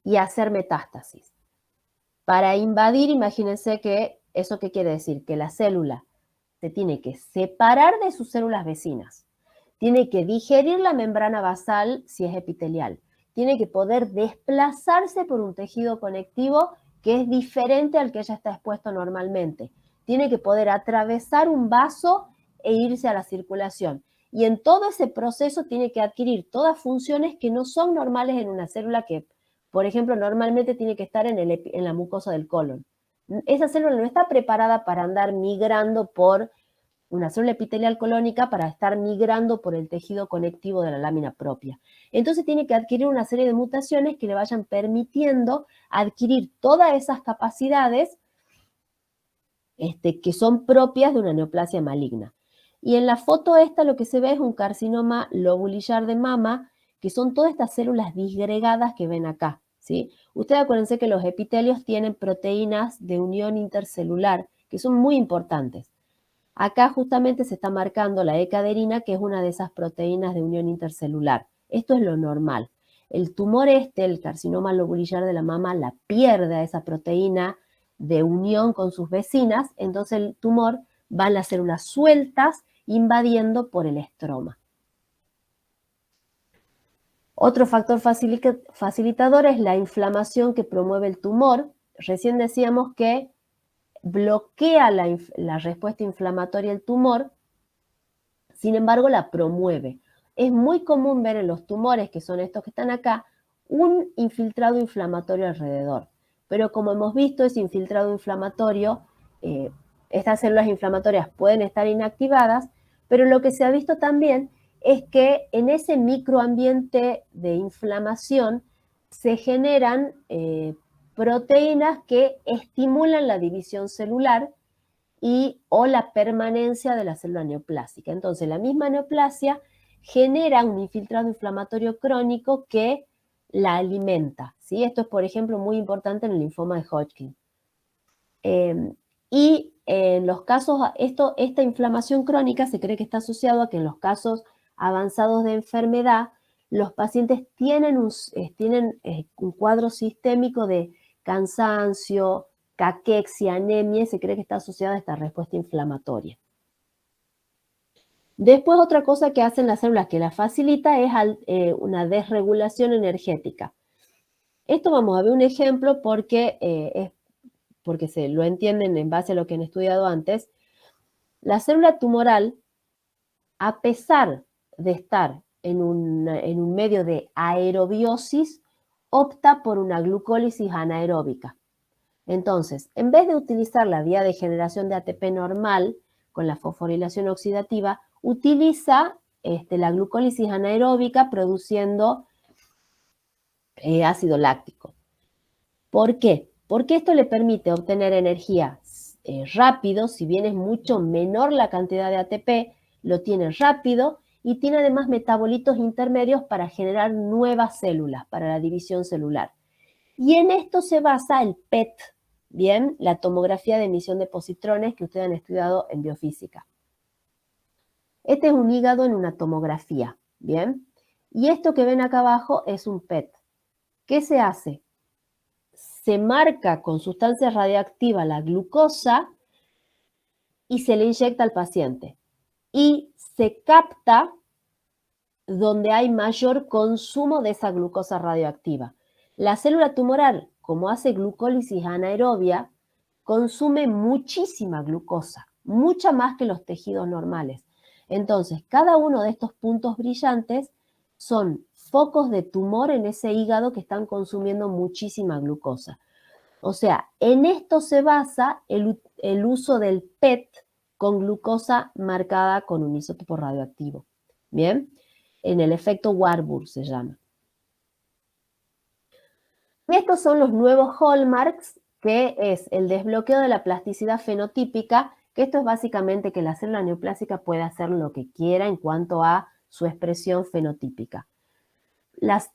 y hacer metástasis. Para invadir, imagínense que eso qué quiere decir, que la célula se tiene que separar de sus células vecinas, tiene que digerir la membrana basal si es epitelial, tiene que poder desplazarse por un tejido conectivo que es diferente al que ya está expuesto normalmente, tiene que poder atravesar un vaso e irse a la circulación. Y en todo ese proceso tiene que adquirir todas funciones que no son normales en una célula que, por ejemplo, normalmente tiene que estar en la mucosa del colon. Esa célula no está preparada para andar migrando por una célula epitelial colónica para estar migrando por el tejido conectivo de la lámina propia. Entonces tiene que adquirir una serie de mutaciones que le vayan permitiendo adquirir todas esas capacidades que son propias de una neoplasia maligna. Y en la foto esta lo que se ve es un carcinoma lobulillar de mama, que son todas estas células disgregadas que ven acá, ¿sí? Ustedes acuérdense que los epitelios tienen proteínas de unión intercelular, que son muy importantes. Acá justamente se está marcando la E-caderina, que es una de esas proteínas de unión intercelular. Esto es lo normal. El tumor el carcinoma lobulillar de la mama, la pierde a esa proteína de unión con sus vecinas, entonces el tumor va a las células sueltas invadiendo por el estroma. Otro factor facilitador es la inflamación que promueve el tumor. Recién decíamos que bloquea la respuesta inflamatoria del tumor, sin embargo la promueve. Es muy común ver en los tumores, que son estos que están acá, un infiltrado inflamatorio alrededor. Pero como hemos visto, ese infiltrado inflamatorio, estas células inflamatorias pueden estar inactivadas, pero lo que se ha visto también es que en ese microambiente de inflamación se generan proteínas que estimulan la división celular o la permanencia de la célula neoplásica. Entonces, la misma neoplasia genera un infiltrado inflamatorio crónico que la alimenta, ¿sí? Esto es, por ejemplo, muy importante en el linfoma de Hodgkin. Y en los casos, esta inflamación crónica se cree que está asociado a que en los casos avanzados de enfermedad, los pacientes tienen un cuadro sistémico de cansancio, caquexia, anemia, y se cree que está asociada a esta respuesta inflamatoria. Después, otra cosa que hacen las células que la facilita es una desregulación energética. Esto vamos a ver un ejemplo porque se lo entienden en base a lo que han estudiado antes. La célula tumoral, a pesar de estar en un medio de aerobiosis, opta por una glucólisis anaeróbica. Entonces, en vez de utilizar la vía de generación de ATP normal con la fosforilación oxidativa, utiliza la glucólisis anaeróbica produciendo ácido láctico. ¿Por qué? Porque esto le permite obtener energía rápido, si bien es mucho menor la cantidad de ATP, lo tiene rápido y tiene además metabolitos intermedios para generar nuevas células, para la división celular. Y en esto se basa el PET, ¿bien? La tomografía de emisión de positrones que ustedes han estudiado en biofísica. Este es un hígado en una tomografía, ¿bien? Y esto que ven acá abajo es un PET. ¿Qué se hace? Se marca con sustancia radiactiva la glucosa y se le inyecta al paciente. Y se capta donde hay mayor consumo de esa glucosa radioactiva. La célula tumoral, como hace glucólisis anaerobia, consume muchísima glucosa, mucha más que los tejidos normales. Entonces, cada uno de estos puntos brillantes son focos de tumor en ese hígado que están consumiendo muchísima glucosa. O sea, en esto se basa el uso del PET con glucosa marcada con un isótopo radioactivo. ¿Bien? En el efecto Warburg se llama. Estos son los nuevos hallmarks, que es el desbloqueo de la plasticidad fenotípica, que esto es básicamente que la célula neoplásica puede hacer lo que quiera en cuanto a su expresión fenotípica.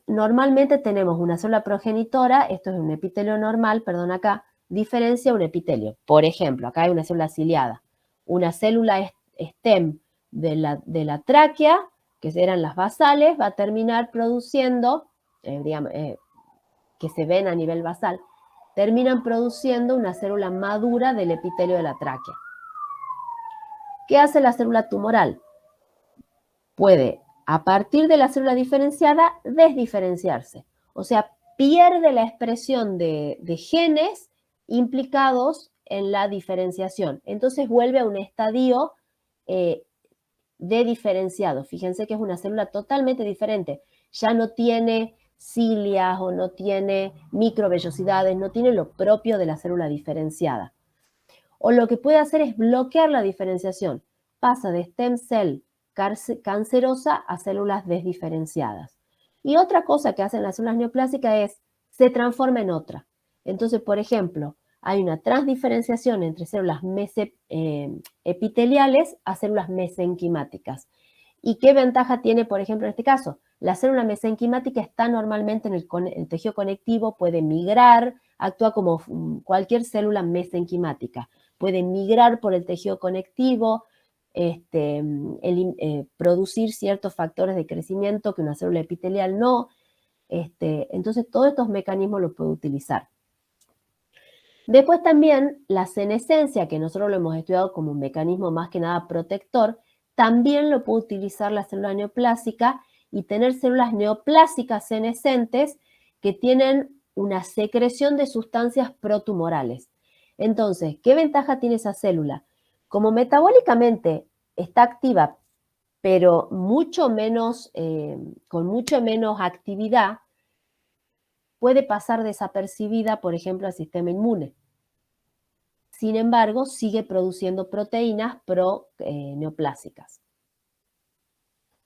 Normalmente tenemos una célula progenitora, esto es un epitelio normal, perdón acá, diferencia un epitelio. Por ejemplo, acá hay una célula ciliada, una célula stem de la tráquea, que eran las basales, va a terminar produciendo, que se ven a nivel basal, terminan produciendo una célula madura del epitelio de la tráquea. ¿Qué hace la célula tumoral? Puede, a partir de la célula diferenciada, desdiferenciarse. O sea, pierde la expresión de genes implicados en la diferenciación. Entonces vuelve a un estadio de diferenciado. Fíjense que es una célula totalmente diferente. Ya no tiene cilias o no tiene microvellosidades, no tiene lo propio de la célula diferenciada. O lo que puede hacer es bloquear la diferenciación. Pasa de stem cell cancerosa a células desdiferenciadas. Y otra cosa que hacen las células neoplásicas es se transforma en otra. Entonces, por ejemplo, hay una transdiferenciación entre células epiteliales a células mesenquimáticas. ¿Y qué ventaja tiene, por ejemplo, en este caso? La célula mesenquimática está normalmente en el tejido conectivo, puede migrar, actúa como cualquier célula mesenquimática. Puede migrar por el tejido conectivo, producir ciertos factores de crecimiento que una célula epitelial no. Entonces, todos estos mecanismos los puede utilizar. Después también la senescencia, que nosotros lo hemos estudiado como un mecanismo más que nada protector, también lo puede utilizar la célula neoplásica y tener células neoplásicas senescentes que tienen una secreción de sustancias protumorales. Entonces, ¿qué ventaja tiene esa célula? Como metabólicamente está activa, pero mucho menos, con mucho menos actividad, puede pasar desapercibida, por ejemplo, al sistema inmune. Sin embargo, sigue produciendo proteínas pro-neoplásicas.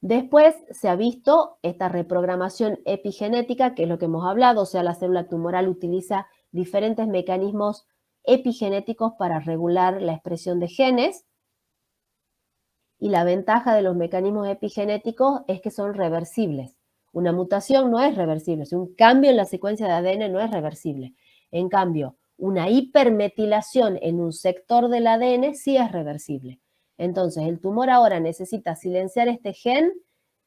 Después se ha visto esta reprogramación epigenética, que es lo que hemos hablado, o sea, la célula tumoral utiliza diferentes mecanismos epigenéticos para regular la expresión de genes. Y la ventaja de los mecanismos epigenéticos es que son reversibles. Una mutación no es reversible, un cambio en la secuencia de ADN no es reversible. En cambio, una hipermetilación en un sector del ADN sí es reversible. Entonces, el tumor ahora necesita silenciar este gen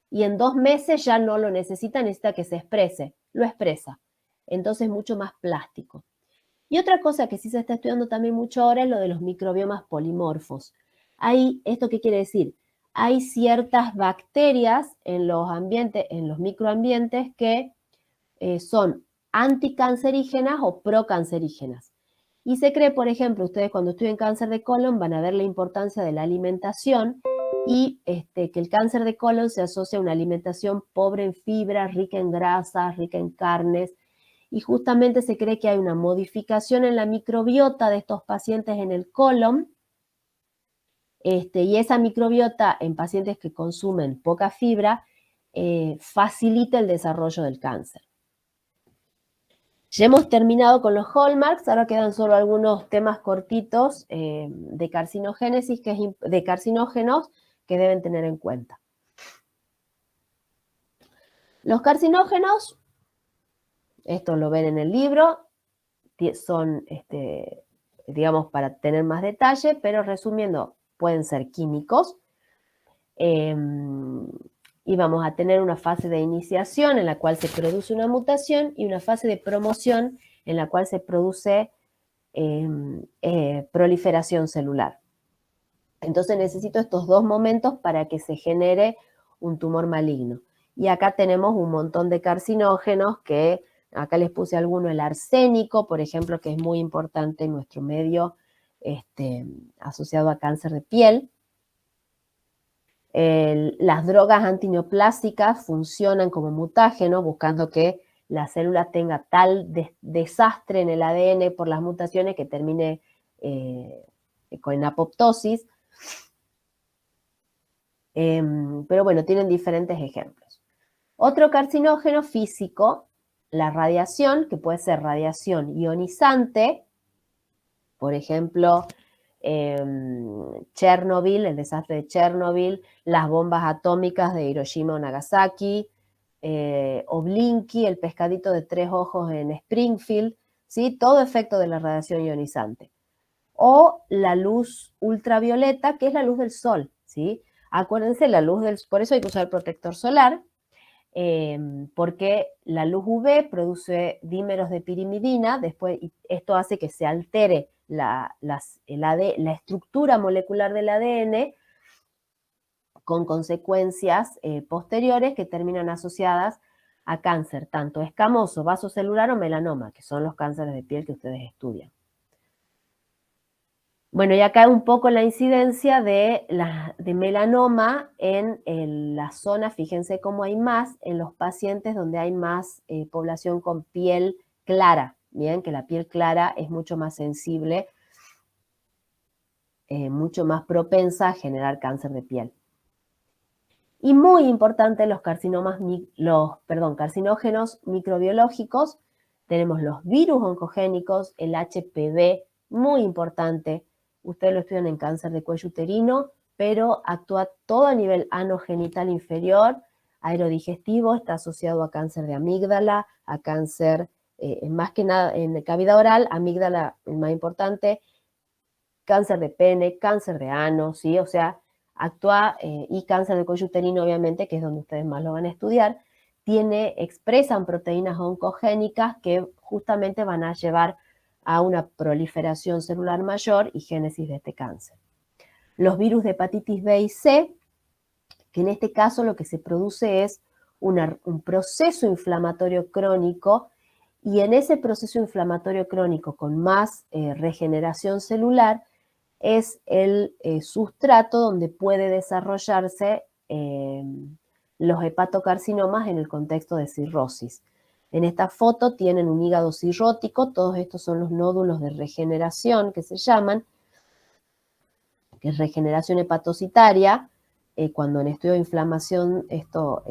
y en 2 meses ya no lo necesita que se exprese. Lo expresa. Entonces, mucho más plástico. Y otra cosa que sí se está estudiando también mucho ahora es lo de los microbiomas polimorfos. ¿Esto qué quiere decir? Hay ciertas bacterias en los ambientes, en los microambientes que son anticancerígenas o procancerígenas. Y se cree, por ejemplo, ustedes cuando estudien cáncer de colon van a ver la importancia de la alimentación y que el cáncer de colon se asocia a una alimentación pobre en fibras, rica en grasas, rica en carnes, y justamente se cree que hay una modificación en la microbiota de estos pacientes en el colon, y esa microbiota en pacientes que consumen poca fibra facilita el desarrollo del cáncer. Ya hemos terminado con los hallmarks, ahora quedan solo algunos temas cortitos de carcinogénesis, de carcinógenos que deben tener en cuenta. Los carcinógenos, esto lo ven en el libro, son, digamos, para tener más detalle, pero resumiendo, pueden ser químicos. Y vamos a tener una fase de iniciación en la cual se produce una mutación y una fase de promoción en la cual se produce proliferación celular. Entonces necesito estos 2 momentos para que se genere un tumor maligno. Y acá tenemos un montón de carcinógenos que acá les puse alguno, el arsénico, por ejemplo, que es muy importante en nuestro medio asociado a cáncer de piel. Las drogas antineoplásicas funcionan como mutágeno, buscando que la célula tenga tal desastre en el ADN por las mutaciones que termine con apoptosis. Pero bueno, tienen diferentes ejemplos. Otro carcinógeno físico, la radiación, que puede ser radiación ionizante, por ejemplo, Chernobyl, el desastre de Chernobyl, las bombas atómicas de Hiroshima o Nagasaki, o Blinky, el pescadito de 3 ojos en Springfield, ¿sí? Todo efecto de la radiación ionizante. O la luz ultravioleta, que es la luz del sol, ¿sí? Acuérdense, por eso hay que usar protector solar, porque la luz UV produce dímeros de pirimidina, después esto hace que se altere la estructura molecular del ADN, con consecuencias posteriores que terminan asociadas a cáncer, tanto escamoso, vasocelular o melanoma, que son los cánceres de piel que ustedes estudian. Bueno, y acá un poco la incidencia de melanoma en la zona, fíjense cómo hay más en los pacientes donde hay más población con piel clara, bien, que la piel clara es mucho más sensible, mucho más propensa a generar cáncer de piel. Y muy importante los carcinógenos microbiológicos, tenemos los virus oncogénicos, el HPV, muy importante. Ustedes lo estudian en cáncer de cuello uterino, pero actúa todo a nivel anogenital inferior, aerodigestivo, está asociado a cáncer de amígdala, a cáncer, más que nada en cavidad oral, amígdala el más importante, cáncer de pene, cáncer de ano, ¿sí? O sea, actúa, y cáncer de cuello uterino, obviamente, que es donde ustedes más lo van a estudiar, expresan proteínas oncogénicas que justamente van a llevar a una proliferación celular mayor y génesis de este cáncer. Los virus de hepatitis B y C, que en este caso lo que se produce es un proceso inflamatorio crónico, y en ese proceso inflamatorio crónico con más regeneración celular es el sustrato donde puede desarrollarse los hepatocarcinomas en el contexto de cirrosis. En esta foto tienen un hígado cirrótico, todos estos son los nódulos de regeneración que se llaman, que es regeneración hepatocitaria, cuando en estudio de inflamación esto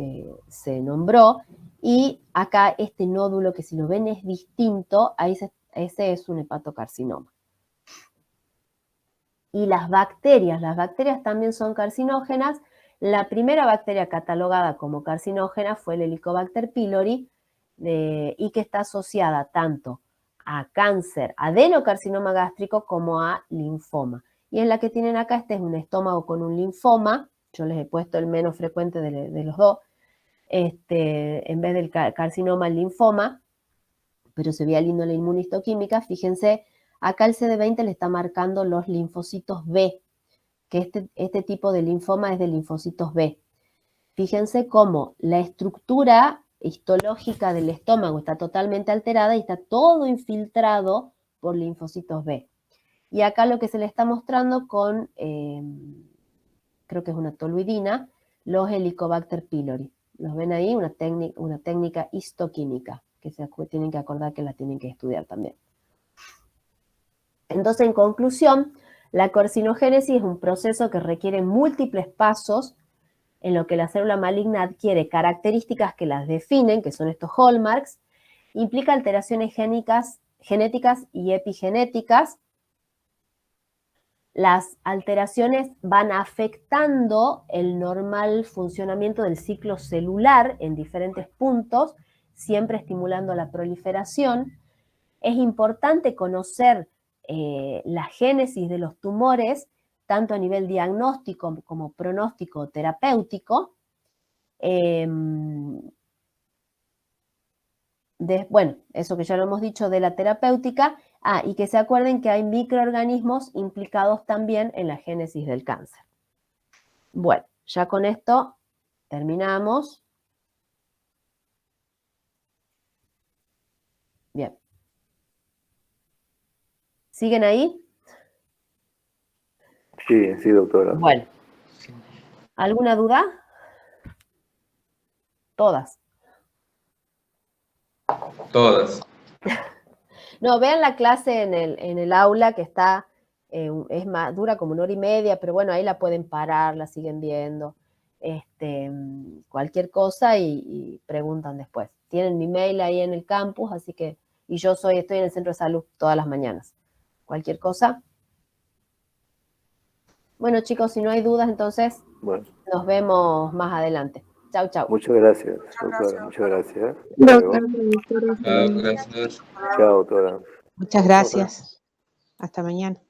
se nombró, y acá este nódulo que si lo ven es distinto, ese es un hepatocarcinoma. Y las bacterias también son carcinógenas. La primera bacteria catalogada como carcinógena fue el Helicobacter pylori, y que está asociada tanto a cáncer, adenocarcinoma gástrico, como a linfoma. Y es la que tienen acá, este es un estómago con un linfoma, yo les he puesto el menos frecuente de los dos, en vez del carcinoma, el linfoma, pero se veía lindo la inmunistoquímica. Fíjense, acá el CD20 le está marcando los linfocitos B, que este tipo de linfoma es de linfocitos B. Fíjense cómo la estructura histológica del estómago está totalmente alterada y está todo infiltrado por linfocitos B. Y acá lo que se le está mostrando con, creo que es una toluidina, los Helicobacter pylori. ¿Los ven ahí? Una técnica histoquímica, que se tienen que acordar que la tienen que estudiar también. Entonces, en conclusión, la carcinogénesis es un proceso que requiere múltiples pasos en lo que la célula maligna adquiere características que las definen, que son estos hallmarks, implica alteraciones genéticas y epigenéticas. Las alteraciones van afectando el normal funcionamiento del ciclo celular en diferentes puntos, siempre estimulando la proliferación. Es importante conocer la génesis de los tumores, tanto a nivel diagnóstico como pronóstico terapéutico. Bueno, eso que ya lo hemos dicho de la terapéutica. Y que se acuerden que hay microorganismos implicados también en la génesis del cáncer. Bueno, ya con esto terminamos. Bien. ¿Siguen ahí? Sí, sí, doctora. Bueno. ¿Alguna duda? Todas. Todas. No, vean la clase en el aula que está, dura como 1 hora y media, pero bueno, ahí la pueden parar, la siguen viendo, cualquier cosa y preguntan después. Tienen mi mail ahí en el campus, así que, y yo estoy en el centro de salud todas las mañanas. Cualquier cosa. Bueno, chicos, si no hay dudas, entonces Bueno, nos vemos más adelante. Chau, chau. muchas gracias, doctora. Muchas gracias. Hasta Doctora, luego. doctora, Chao, gracias. Chao, doctora. muchas gracias. Hasta mañana.